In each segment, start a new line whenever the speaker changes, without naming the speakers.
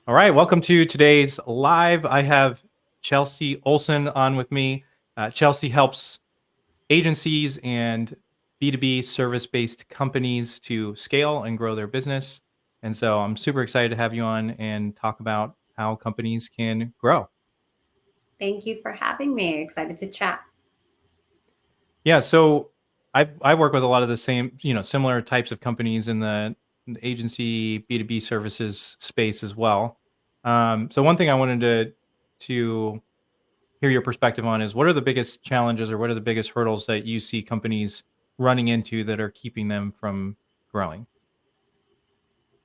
All right, welcome to today's live. I have Chelsea Olsen on with me. Chelsea helps agencies and B2B service-based companies to scale and grow their business. And so I'm super excited to have you on and talk about how companies can grow.
Thank you for having me. Excited to chat.
Yeah, so I work with a lot of the same, similar types of companies in the agency B2B services space as well. So one thing I wanted to hear your perspective on is what are the biggest challenges or what are the biggest hurdles that you see companies running into that are keeping them from growing?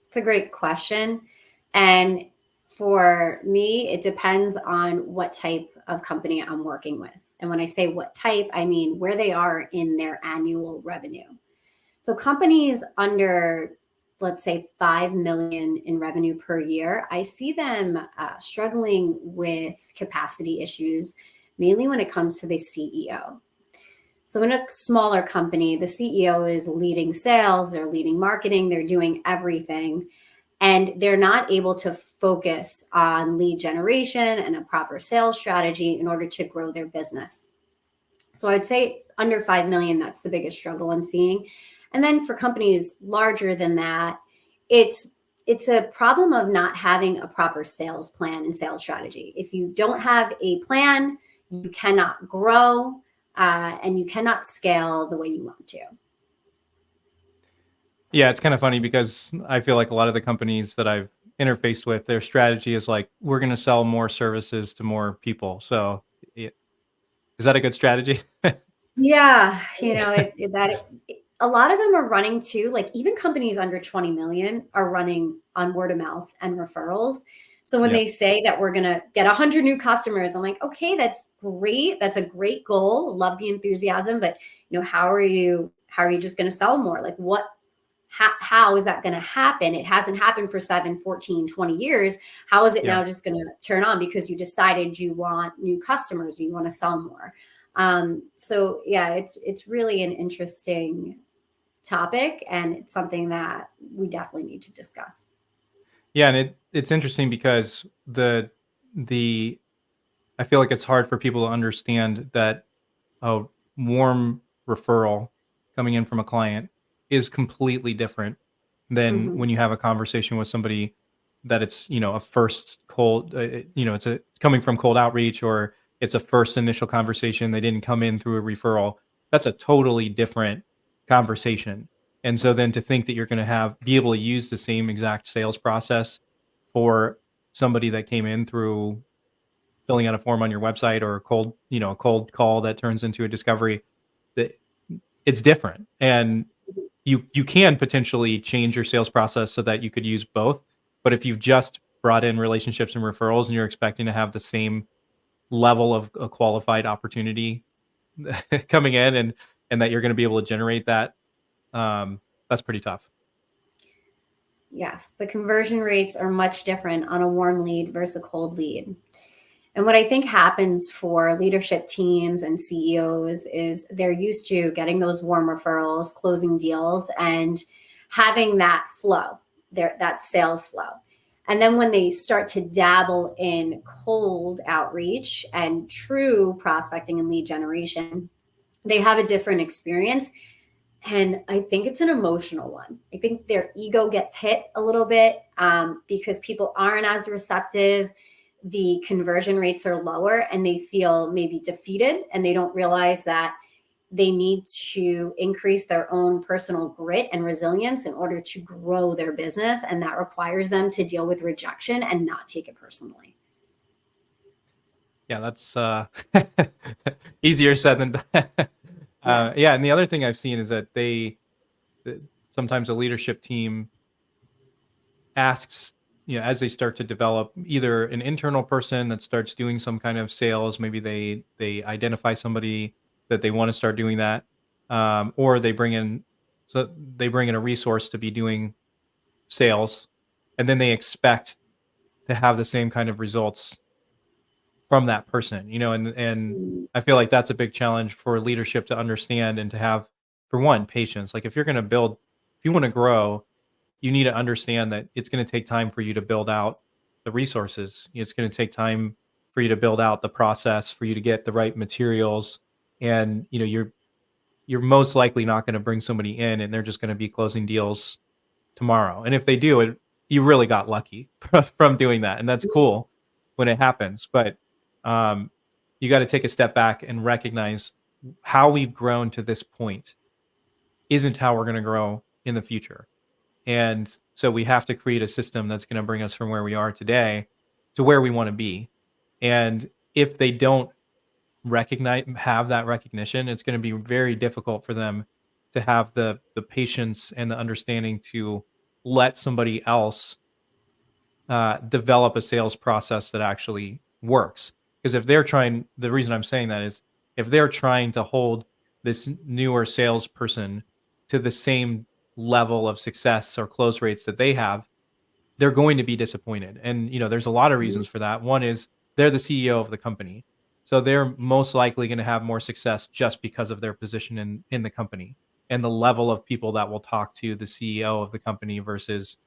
It's a great question. And for me, it depends on what type of company I'm working with. And when I say what type, I mean where they are in their annual revenue. So companies under, let's say, 5 million in revenue per year, I see them struggling with capacity issues, mainly when it comes to the CEO. So in a smaller company, the CEO is leading sales, they're leading marketing, they're doing everything, and they're not able to focus on lead generation and a proper sales strategy in order to grow their business. So I'd say under 5 million, that's the biggest struggle I'm seeing. And then for companies larger than that, it's it's a problem of not having a proper sales plan and sales strategy. If you don't have a plan, you cannot grow and you cannot scale the way you want to.
Yeah, it's kind of funny because I feel like a lot of the companies that I've interfaced with, their strategy is like, we're going to sell more services to more people. So is that a good strategy?
Yeah, a lot of them are running too. Like even companies under 20 million are running on word of mouth and referrals. So when
Yeah.
they say that we're gonna get 100 new customers, I'm like, okay, that's great. That's a great goal. Love the enthusiasm, but how are you just gonna sell more? Like how is that going to happen? It hasn't happened for 7, 14, 20 years. How is it
Yeah.
now just going to turn on because you decided you want new customers, you want to sell more? So yeah, it's really an interesting topic, and it's something that we definitely need to discuss.
Yeah, and it's interesting because the I feel like it's hard for people to understand that a warm referral coming in from a client is completely different than
Hmm.
when you have a conversation with somebody that it's, a first cold, it's a coming from cold outreach or it's a first initial conversation. They didn't come in through a referral. That's a totally different conversation. And so then to think that you're going to be able to use the same exact sales process for somebody that came in through filling out a form on your website or a cold call that turns into a discovery, that it's different. And you can potentially change your sales process so that you could use both. But if you've just brought in relationships and referrals and you're expecting to have the same level of a qualified opportunity coming in and that you're going to be able to generate that, that's pretty tough.
Yes, the conversion rates are much different on a warm lead versus a cold lead. And what I think happens for leadership teams and CEOs is they're used to getting those warm referrals, closing deals, and having that flow, that sales flow. And then when they start to dabble in cold outreach and true prospecting and lead generation, they have a different experience. And I think it's an emotional one. I think their ego gets hit a little bit because people aren't as receptive. The conversion rates are lower and they feel maybe defeated, and they don't realize that they need to increase their own personal grit and resilience in order to grow their business. And that requires them to deal with rejection and not take it personally.
Yeah, that's easier said than done.
Yeah.
Yeah, and the other thing I've seen is that sometimes a leadership team asks, as they start to develop either an internal person that starts doing some kind of sales, maybe they identify somebody that they want to start doing that, or they bring in a resource to be doing sales, and then they expect to have the same kind of results from that person, and I feel like that's a big challenge for leadership to understand and to have, for one, patience. Like if you want to grow, you need to understand that it's going to take time for you to build out the resources. It's going to take time for you to build out the process, for you to get the right materials, and you're most likely not going to bring somebody in and they're just going to be closing deals tomorrow. And if they do it, you really got lucky from doing that, and that's cool when it happens. But you got to take a step back and recognize how we've grown to this point isn't how we're going to grow in the future. And so we have to create a system that's going to bring us from where we are today to where we want to be. And if they don't have that recognition, it's going to be very difficult for them to have the patience and the understanding to let somebody else develop a sales process that actually works. Because if they're trying, the reason I'm saying that is if they're trying to hold this newer salesperson to the same level of success or close rates that they have, they're going to be disappointed. And there's a lot of reasons for that. One is they're the CEO of the company, so they're most likely going to have more success just because of their position in the company and the level of people that will talk to the CEO of the company versus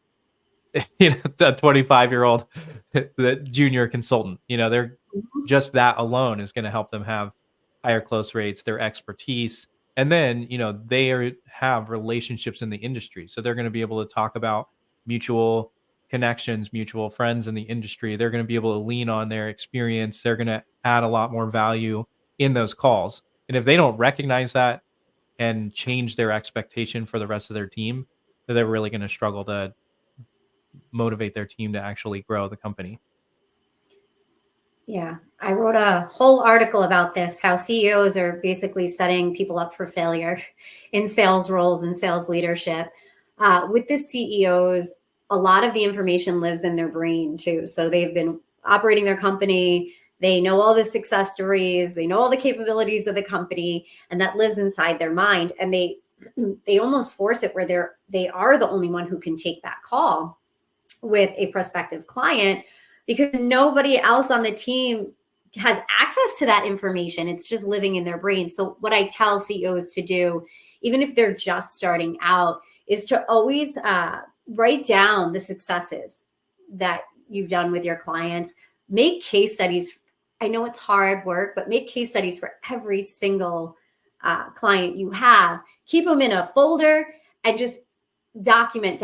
the 25-year-old the junior consultant. They're just that alone is going to help them have higher close rates, their expertise. And then, they have relationships in the industry. So they're going to be able to talk about mutual connections, mutual friends in the industry. They're going to be able to lean on their experience. They're going to add a lot more value in those calls. And if they don't recognize that and change their expectation for the rest of their team, they're really going to struggle to motivate their team to actually grow the company.
Yeah, I wrote a whole article about this, how CEOs are basically setting people up for failure in sales roles and sales leadership. With the CEOs, a lot of the information lives in their brain too. So they've been operating their company. They know all the success stories. They know all the capabilities of the company, and that lives inside their mind. And they almost force it where they are the only one who can take that call with a prospective client, because nobody else on the team has access to that information. It's just living in their brain. So what I tell CEOs to do, even if they're just starting out, is to always write down the successes that you've done with your clients. Make case studies. I know it's hard work, but make case studies for every single client you have. Keep them in a folder and just document,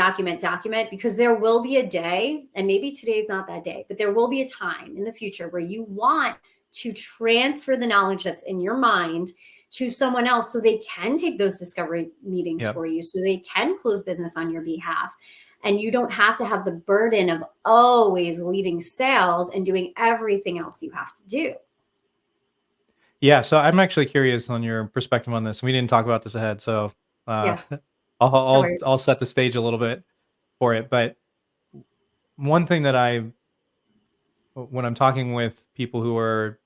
because there will be a day, and maybe today's not that day, but there will be a time in the future where you want to transfer the knowledge that's in your mind to someone else so they can take those discovery meetings for you, so they can close business on your behalf. And you don't have to have the burden of always leading sales and doing everything else you have to do.
Yeah, so I'm actually curious on your perspective on this. We didn't talk about this ahead, so
Yeah.
I'll set the stage a little bit for it. But one thing that when I'm talking with people who are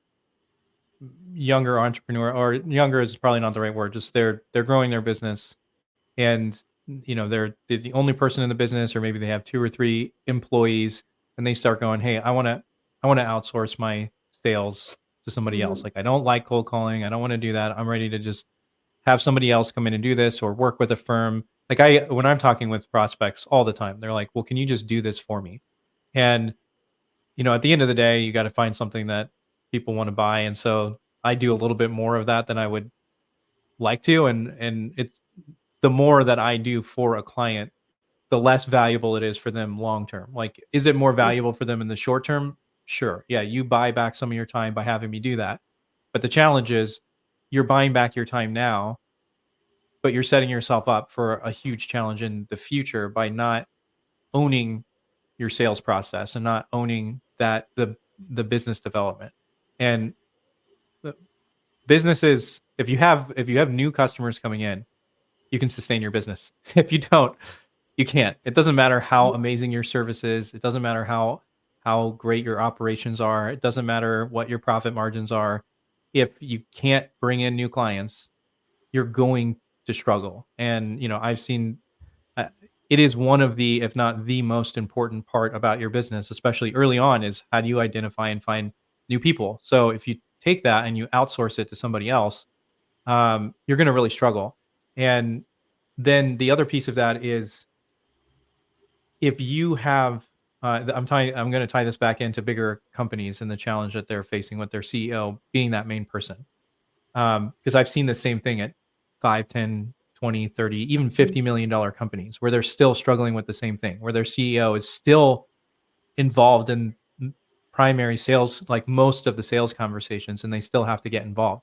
younger entrepreneur, or younger is probably not the right word, just they're growing their business, and they're the only person in the business, or maybe they have 2 or 3 employees, and they start going, hey, I want to outsource my sales to somebody else. Like, I don't like cold calling. I don't want to do that. I'm ready to just have somebody else come in and do this, or work with a firm. Like, when I'm talking with prospects all the time, they're like, well, can you just do this for me? And at the end of the day, you got to find something that people want to buy. And so I do a little bit more of that than I would like to. And it's the more that I do for a client, the less valuable it is for them long term. Like, is it more valuable for them in the short term? Sure. Yeah, you buy back some of your time by having me do that. But the challenge is you're buying back your time now, but you're setting yourself up for a huge challenge in the future by not owning your sales process and not owning the business development. And businesses, if you have new customers coming in, you can sustain your business. If you don't, you can't. It doesn't matter how amazing your service is. It doesn't matter how great your operations are. It doesn't matter what your profit margins are. If you can't bring in new clients, you're going to struggle. And I've seen it is one of the, if not the most important part about your business, especially early on, is how do you identify and find new people. So if you take that and you outsource it to somebody else, you're going to really struggle. And then the other piece of that is, if you have I'm going to tie this back into bigger companies and the challenge that they're facing with their CEO being that main person. Because I've seen the same thing at 5, 10, 20, 30, even $50 million companies where they're still struggling with the same thing, where their CEO is still involved in primary sales, like most of the sales conversations, and they still have to get involved.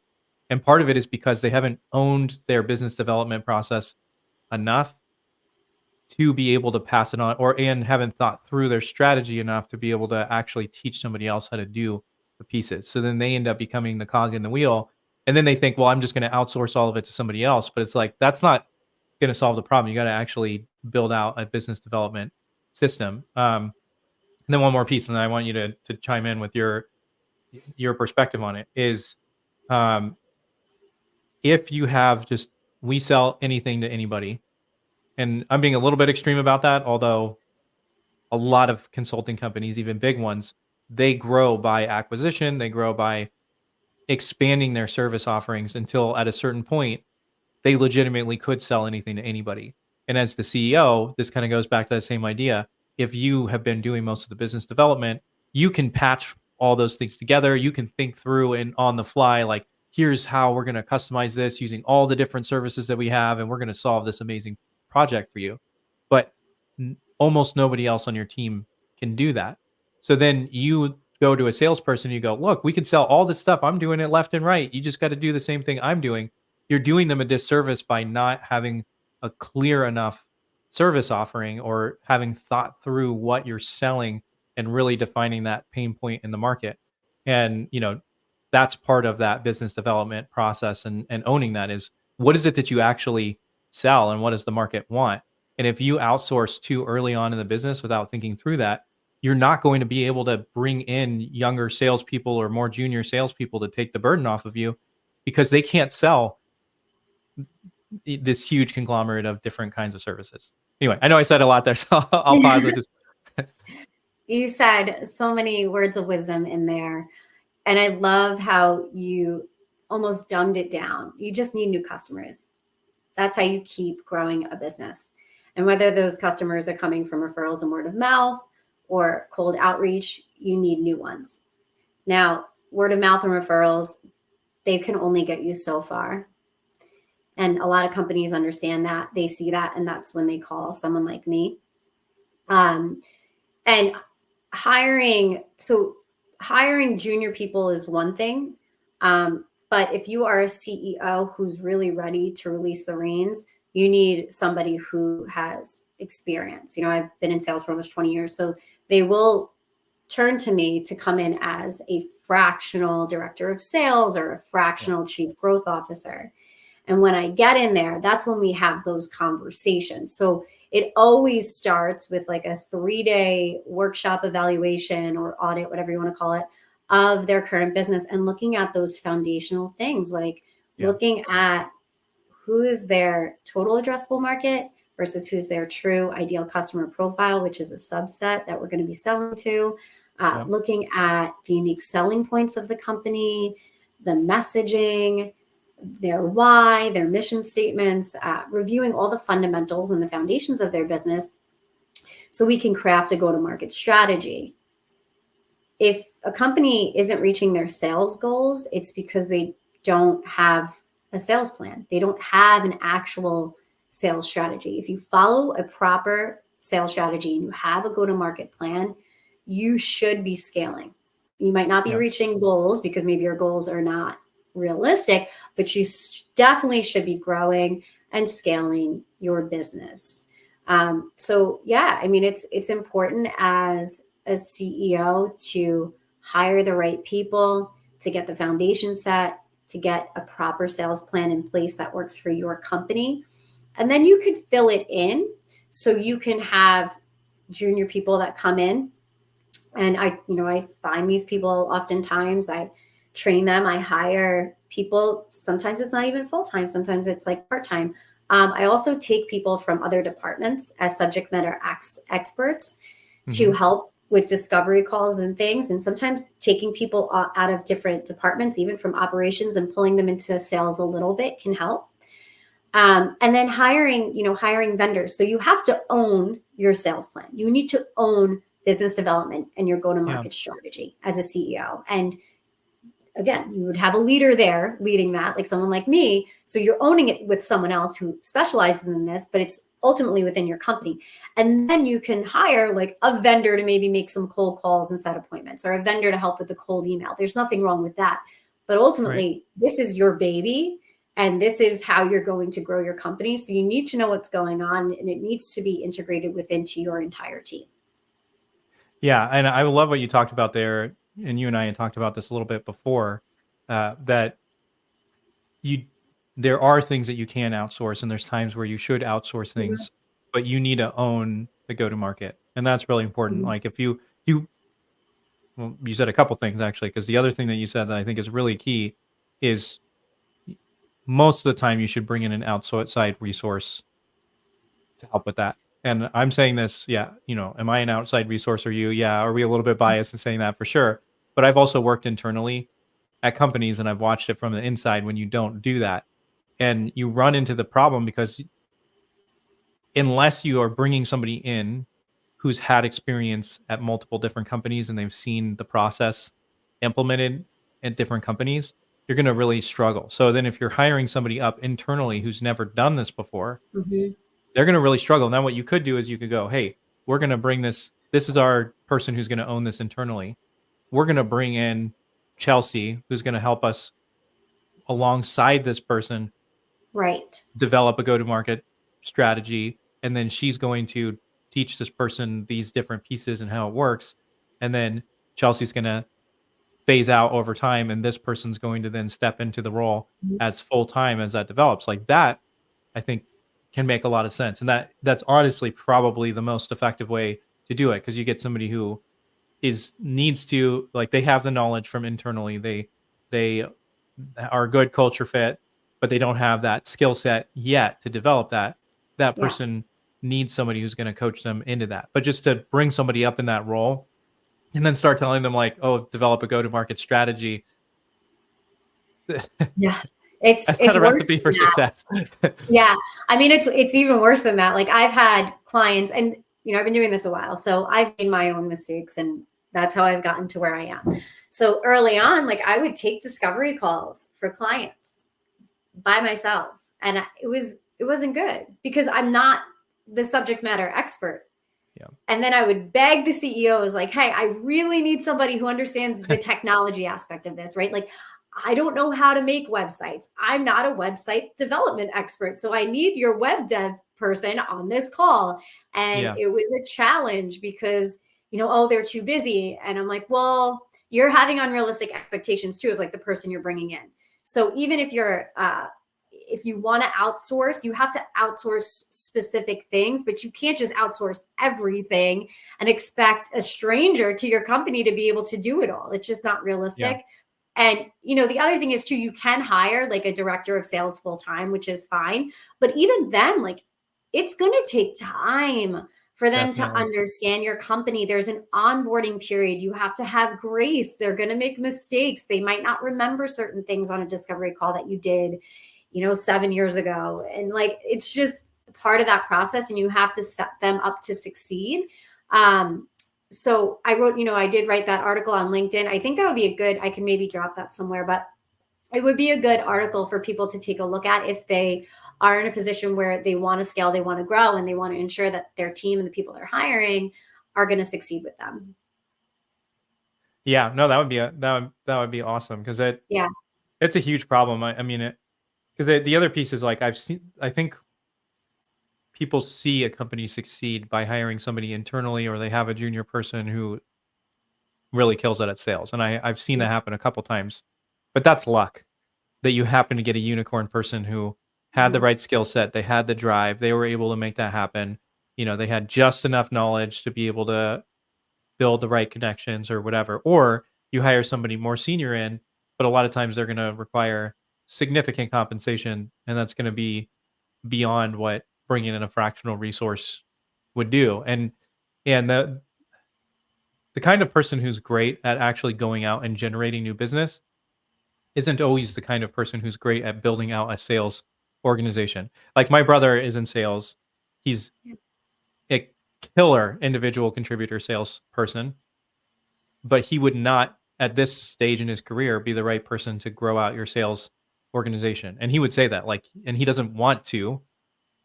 And part of it is because they haven't owned their business development process enough to be able to pass it on, and haven't thought through their strategy enough to be able to actually teach somebody else how to do the pieces. So then they end up becoming the cog in the wheel. And then they think, well, I'm just going to outsource all of it to somebody else. But it's like, that's not going to solve the problem. You got to actually build out a business development system. And then one more piece, and I want you to chime in with your perspective on it is, if you have just, we sell anything to anybody, and I'm being a little bit extreme about that, although a lot of consulting companies, even big ones, they grow by acquisition. They grow by expanding their service offerings until at a certain point, they legitimately could sell anything to anybody. And as the CEO, this kind of goes back to that same idea. If you have been doing most of the business development, you can patch all those things together. You can think through and on the fly, like, here's how we're going to customize this using all the different services that we have, and we're going to solve this amazing project for you. But almost nobody else on your team can do that. So then you go to a salesperson, you go, look, we can sell all this stuff. I'm doing it left and right. You just got to do the same thing I'm doing. You're doing them a disservice by not having a clear enough service offering or having thought through what you're selling and really defining that pain point in the market. And, that's part of that business development process, and owning that is, what is it that you actually sell and what does the market want? And if you outsource too early on in the business without thinking through that, you're not going to be able to bring in younger salespeople or more junior salespeople to take the burden off of you, because they can't sell this huge conglomerate of different kinds of services. Anyway, I know I said a lot there, so I'll pause and just.
You said so many words of wisdom in there. And I love how you almost dumbed it down. You just need new customers. That's how you keep growing a business. And whether those customers are coming from referrals and word of mouth or cold outreach, you need new ones. Now, word of mouth and referrals, they can only get you so far. And a lot of companies understand that. They see that, and that's when they call someone like me. And hiring junior people is one thing. But if you are a CEO who's really ready to release the reins, you need somebody who has experience. I've been in sales for almost 20 years, so they will turn to me to come in as a fractional director of sales or a fractional chief growth officer. And when I get in there, that's when we have those conversations. So it always starts with like a 3-day workshop evaluation or audit, whatever you want to call it, of their current business, and looking at those foundational things, like looking at who is their total addressable market versus who's their true ideal customer profile, which is a subset that we're going to be selling to, looking at the unique selling points of the company, the messaging, their why, their mission statements, reviewing all the fundamentals and the foundations of their business so we can craft a go-to-market strategy. If a company isn't reaching their sales goals, it's because they don't have a sales plan. They don't have an actual sales strategy. If you follow a proper sales strategy and you have a go-to-market plan, you should be scaling. You might not be reaching goals because maybe your goals are not realistic, but you definitely should be growing and scaling your business. It's important as a CEO to hire the right people, to get the foundation set, to get a proper sales plan in place that works for your company. And then you could fill it in so you can have junior people that come in. And I find these people oftentimes, I train them, I hire people. Sometimes it's not even full-time. Sometimes it's like part-time. I also take people from other departments as subject matter experts to help with discovery calls and things. And sometimes taking people out of different departments, even from operations, and pulling them into sales a little bit can help. And then hiring vendors. So you have to own your sales plan. You need to own business development and your
Yeah.
go-to-market strategy as a CEO. And again, you would have a leader there leading that, like someone like me. So you're owning it with someone else who specializes in this, but it's ultimately within your company. And then you can hire like a vendor to maybe make some cold calls and set appointments, or a vendor to help with the cold email. There's nothing wrong with that. But ultimately, this is your baby, and this is how you're going to grow your company. So you need to know what's going on, and it needs to be integrated into your entire team.
Yeah, and I love what you talked about there, and you and I had talked about this a little bit before, that there are things that you can outsource, and there's times where you should outsource things, but you need to own the go-to-market, and that's really important. Like if you well, you said a couple things actually, because the other thing that you said that I think is really key is most of the time you should bring in an outside resource to help with that. And I'm saying this, yeah, am I an outside resource or you? Yeah, are we a little bit biased in saying that? For sure. But I've also worked internally at companies, and I've watched it from the inside when you don't do that. And you run into the problem because unless you are bringing somebody in who's had experience at multiple different companies and they've seen the process implemented at different companies, you're going to really struggle. So then if you're hiring somebody up internally who's never done this before, they're going to really struggle. Now, what you could do is you could go, hey, we're going to bring this is our person who's going to own this internally. We're going to bring in Chelsea, who's going to help us alongside this person develop a go-to-market strategy. And then she's going to teach this person these different pieces and how it works. And then Chelsea's going to phase out over time, and this person's going to then step into the role as full-time as that develops. Like that, I think, can make a lot of sense. And that's honestly probably the most effective way to do it, because you get somebody who needs to, like, they have the knowledge from internally. They are a good culture fit, but they don't have that skill set yet to develop that. That person needs somebody who's going to coach them into that. But just to bring somebody up in that role and then start telling them like, oh, develop a go-to-market strategy.
Yeah. It's
not a recipe for success.
Yeah. I mean, it's even worse than that. Like I've had clients, and I've been doing this a while, so I've made my own mistakes, and that's how I've gotten to where I am. So early on, like I would take discovery calls for clients by myself, and it wasn't good because I'm not the subject matter expert.
Yeah.
And then I would beg the CEOs like, hey, I really need somebody who understands the technology aspect of this, right? Like, I don't know how to make websites. I'm not a website development expert. So I need your web dev person on this call. And it was a challenge because, oh, they're too busy. And I'm like, well, you're having unrealistic expectations too of like the person you're bringing in. So even if if you want to outsource, you have to outsource specific things, but you can't just outsource everything and expect a stranger to your company to be able to do it all. It's just not realistic.
Yeah.
And, the other thing is too, you can hire like a director of sales full time, which is fine. But even then, like it's going to take time for them to understand your company. There's an onboarding period. You have to have grace. They're going to make mistakes. They might not remember certain things on a discovery call that you did, 7 years ago. And like, it's just part of that process, and you have to set them up to succeed. So I wrote, I did write that article on LinkedIn. I think that would be I can maybe drop that somewhere, but it would be a good article for people to take a look at if they are in a position where they want to scale, they want to grow, and they want to ensure that their team and the people they're hiring are going to succeed with them.
Yeah, no, that would be awesome, because it's a huge problem. I mean, because the other piece is like I think people see a company succeed by hiring somebody internally, or they have a junior person who really kills it at sales. And I've seen that happen a couple times, but that's luck that you happen to get a unicorn person who had the right skill set. They had the drive. They were able to make that happen. They had just enough knowledge to be able to build the right connections or whatever. Or you hire somebody more senior in, but a lot of times they're going to require significant compensation, and that's going to be beyond what bringing in a fractional resource would do. And the kind of person who's great at actually going out and generating new business isn't always the kind of person who's great at building out a sales organization. Like my brother is in sales. He's killer individual contributor salesperson, but he would not at this stage in his career be the right person to grow out your sales organization. And he would say that, like, and he doesn't want to,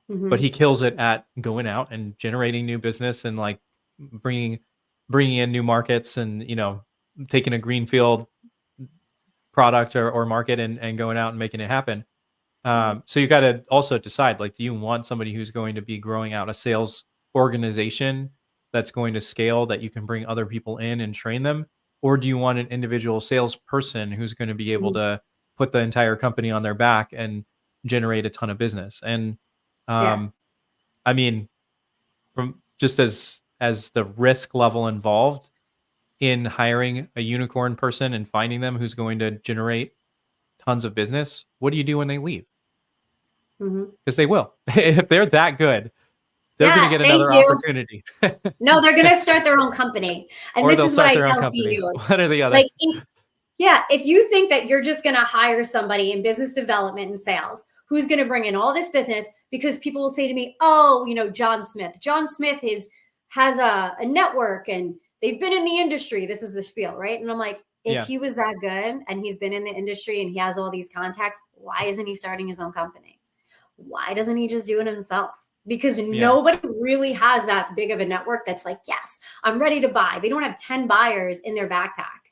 but
Hmm.
he kills it at going out and generating new business and like bringing in new markets and, you know, taking a greenfield product or market and going out and making it happen. So you got to also decide, like, do you want somebody who's going to be growing out a sales organization that's going to scale, that you can bring other people in and train them? Or do you want an individual salesperson who's going to be able
Hmm.
to put the entire company on their back and generate a ton of business? And
Yeah.
um, I mean, from just as the risk level involved in hiring a unicorn person and finding them who's going to generate tons of business, what do you do when they leave?
Hmm.
Because they will. If they're that good, they're going to
Yeah.
get
Thank
another
you.
opportunity.
No, they're going to start their own company. And
Or
this
they'll
is what
start
I
their own
tell
company.
CEOs.
One or the other.
Like, yeah, if you think that you're just going to hire somebody in business development and sales who's going to bring in all this business, because people will say to me, oh, you know, John Smith has a network and they've been in the industry. This is the spiel, right? And I'm like, if
Yeah.
he was that good and he's been in the industry and he has all these contacts, why isn't he starting his own company? Why doesn't he just do it himself? Because
Yeah.
nobody really has that big of a network that's like, yes, I'm ready to buy. They don't have 10 buyers in their backpack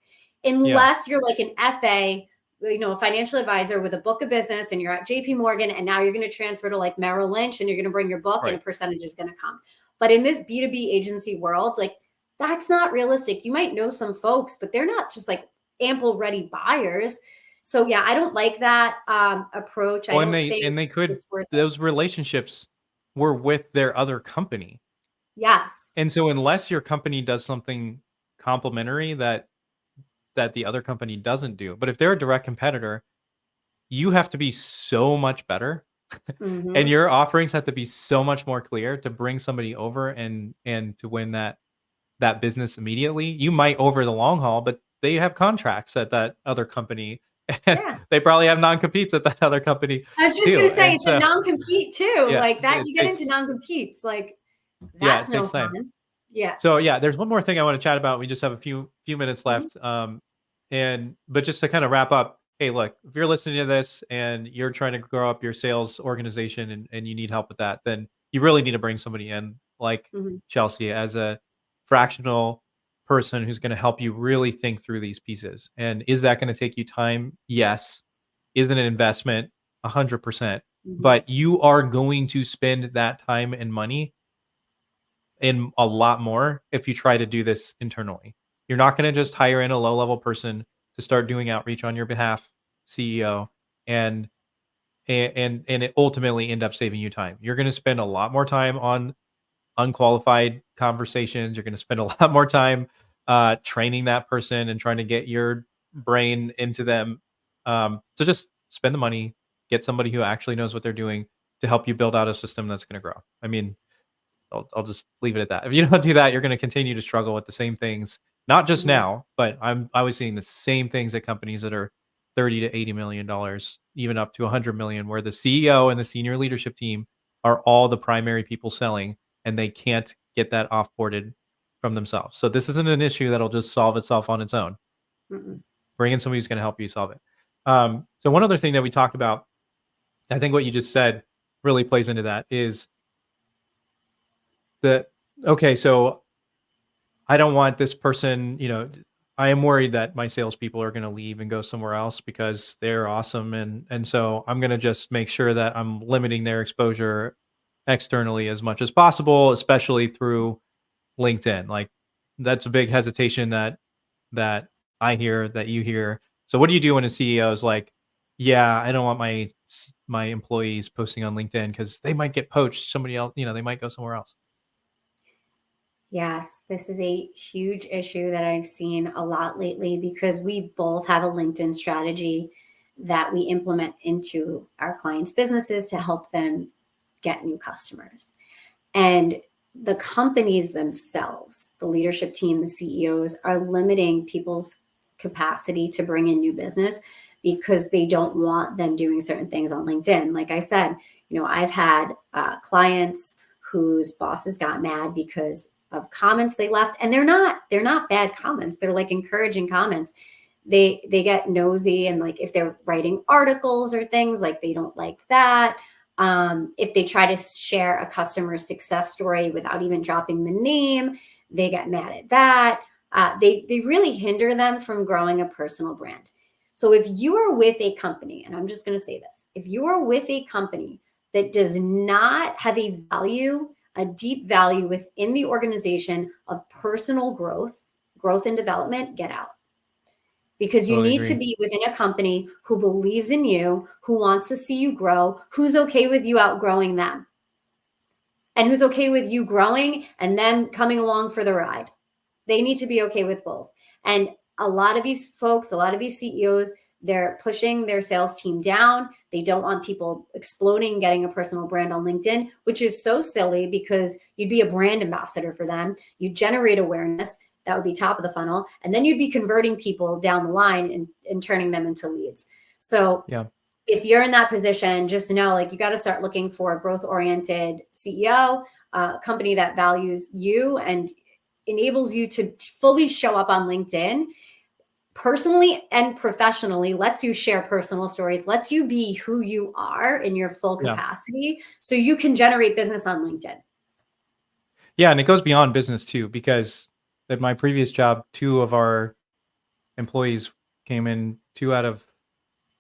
Yeah.
unless you're like an FA, you know, a financial advisor with a book of business and you're at JP Morgan and now you're going to transfer to like Merrill Lynch and you're going to bring your book and a
Right.
percentage is going to come. But in this B2B agency world, like that's not realistic. You might know some folks, but they're not just like ample ready buyers. So yeah, I don't like that approach. I
Well,
don't think
and they could,
it's worth it.
those relationships were with their other company.
Yes.
And so unless your company does something complementary that the other company doesn't do, but if they're a direct competitor, you have to be so much better and
Hmm.
your offerings have to be so much more clear to bring somebody over and to win that business immediately. You might over the long haul, but they have contracts at that other company and
Yeah.
they probably have non-competes at that other company
I was just
too.
gonna say
And
it's a
so
non-compete too.
yeah,
Like that,
it
you get into
takes
non-competes. Like
yeah,
that's
it
no
takes time.
fun. Yeah.
So yeah, there's one more thing I want to chat about. We just have a few minutes
Mhm.
left. And but just to kind of wrap up, hey, look, if you're listening to this and you're trying to grow up your sales organization and you need help with that, then you really need to bring somebody in like
Mhm.
Chelsea as a fractional person who's going to help you really think through these pieces. And is that going to take you time? Yes. Is it an investment? 100%.
Mhm.
But you are going to spend that time and money in a lot more if you try to do this internally. You're not going to just hire in a low level person to start doing outreach on your behalf, CEO, and and it ultimately end up saving you time. You're going to spend a lot more time on unqualified conversations. You're going to spend a lot more time training that person and trying to get your brain into them. So just spend the money, get somebody who actually knows what they're doing to help you build out a system that's going to grow. I mean, I'll just leave it at that. If you don't do that, you're going to continue to struggle with the same things, not just
Mhm.
now, but I was seeing the same things at companies that are 30 to 80 million dollars, even up to 100 million, where the CEO and the senior leadership team are all the primary people selling and they can't get that offboarded from themselves. So this isn't an issue that'll just solve itself on its own.
Mhm.
Bring in somebody who's going to help you solve it. So one other thing that we talked about, I think what you just said really plays into that is the okay, so I don't want this person, you know, I am worried that my salespeople are going to leave and go somewhere else because they're awesome, and so I'm going to just make sure that I'm limiting their exposure externally as much as possible, especially through LinkedIn. Like that's a big hesitation that I hear, that you hear. So what do you do when a CEO is like, yeah, I don't want my employees posting on LinkedIn because they might get poached. Somebody else, you know, they might go somewhere else.
Yes, this is a huge issue that I've seen a lot lately because we both have a LinkedIn strategy that we implement into our clients' businesses to help them get new customers. And the companies themselves, the leadership team, the CEOs, are limiting people's capacity to bring in new business because they don't want them doing certain things on LinkedIn. Like I said, you know, I've had clients whose bosses got mad because of comments they left, and they're not bad comments. They're like encouraging comments. They get nosy, and like if they're writing articles or things, like they don't like that. If they try to share a customer success story without even dropping the name, they get mad at that. They really hinder them from growing a personal brand. So if you are with a company, and I'm just going to say this, if you are with a company that does not have a value, a deep value within the organization of personal growth and development, get out. Because you
Totally
need to
agree.
be within a company who believes in you, who wants to see you grow, who's okay with you outgrowing them, and who's okay with you growing and them coming along for the ride. They need to be okay with both. And a lot of these folks, a lot of these CEOs, they're pushing their sales team down. They don't want people exploding, getting a personal brand on LinkedIn, which is so silly because you'd be a brand ambassador for them. You generate awareness. That would be top of the funnel. And then you'd be converting people down the line and turning them into leads. So
Yeah.
if you're in that position, just know like you got to start looking for a growth-oriented CEO, a company that values you and enables you to fully show up on LinkedIn personally and professionally, lets you share personal stories, lets you be who you are in your full
Yeah.
capacity so you can generate business on LinkedIn.
Yeah. And it goes beyond business too, because at my previous job, 2 of our employees came in, 2 out of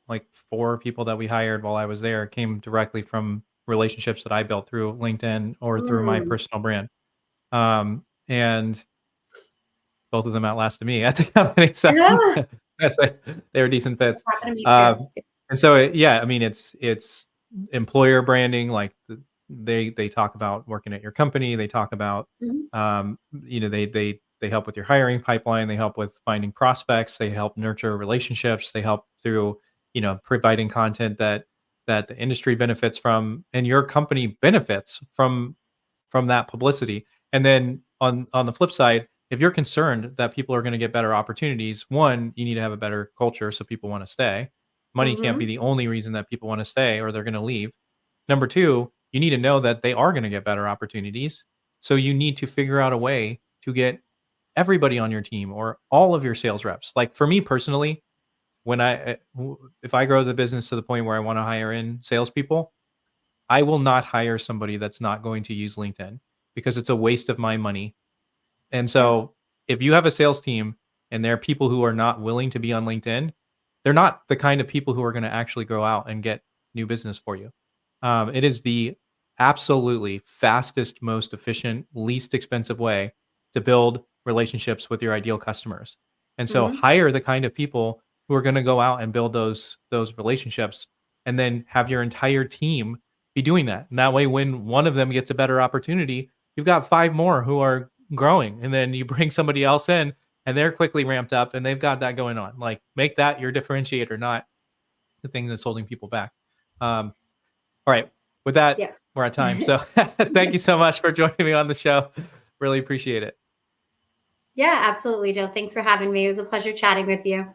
like 4 people that we hired while I was there came directly from relationships that I built through LinkedIn or through my personal brand. And both of them outlasted me at the company. So
Ah,
yes, they were decent fits.
happened to me
Um,
too.
and so, yeah, I mean, it's employer branding. Like they talk about working at your company. They talk about,
Mhm.
they help with your hiring pipeline. They help with finding prospects. They help nurture relationships. They help through, providing content that the industry benefits from, and your company benefits from that publicity. And then on the flip side, if you're concerned that people are going to get better opportunities, one, you need to have a better culture so people want to stay. Money can't be
Mhm.
the only reason that people want to stay or they're going to leave. Number two, you need to know that they are going to get better opportunities. So you need to figure out a way to get everybody on your team or all of your sales reps. Like for me personally, if I grow the business to the point where I want to hire in salespeople, I will not hire somebody that's not going to use LinkedIn because it's a waste of my money. And
Yeah.
so if you have a sales team and there are people who are not willing to be on LinkedIn, they're not the kind of people who are going to actually go out and get new business for you. It is the absolutely fastest, most efficient, least expensive way to build relationships with your ideal customers. And so
Mhm.
hire the kind of people who are going to go out and build those relationships and then have your entire team be doing that. And that way when one of them gets a better opportunity, you've got 5 more who are growing, and then you bring somebody else in and they're quickly ramped up and they've got that going on. Like make that your differentiator, not the thing that's holding people back. All right. With that,
Yeah.
we're at time. So thank you so much for joining me on the show. Really appreciate it.
Yeah, absolutely, Joe. Thanks for having me. It was a pleasure chatting with you.